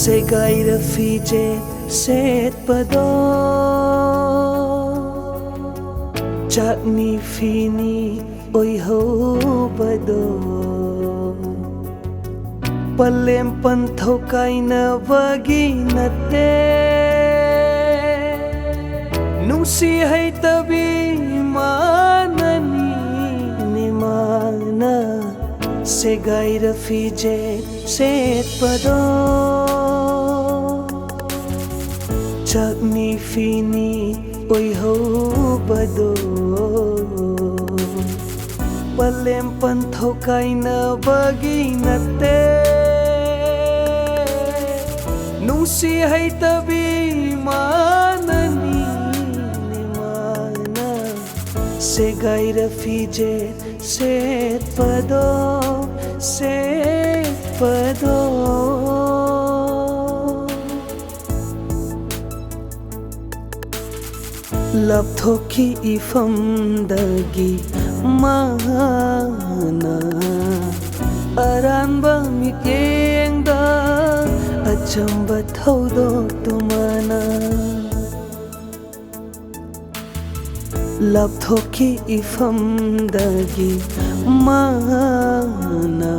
Segaira fije set pado Chakni fini oi ho pado Palem pantho kaina wagi nate Nusi hai tabi manani nimana Segaira fije set pado Chakni fini oi ho pado Palem pantho kaina wagi nate Nusi hai tabi manani nimana Segaira fije set pado Lapthoki ifamdagi mana Aranba mityengda achamba thaudok tumana Lapthoki ifamdagi mana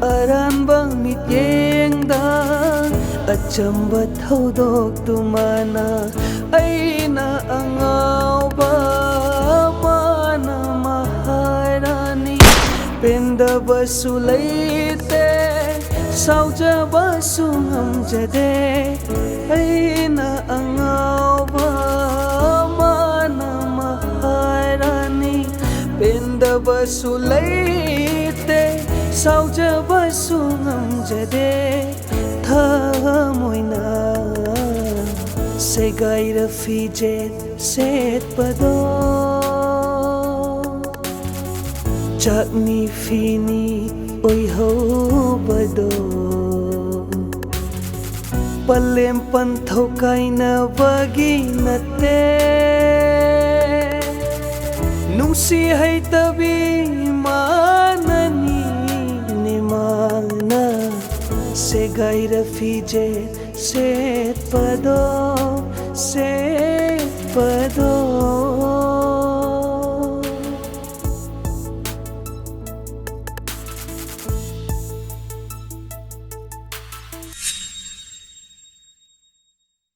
Aranba mityengda achamba thaudok tumana Aina angauba mana maharani Pendabasu leite saujabasu ngamjade Aina angauba mana maharani Pendabasu leite saujabasu ngamjade Thamoina Segaira fije set pado Chakni fini oi ho pado Palem pantho kaina wagi nate Nusi hai tabi manani nimana Segaira fije set pado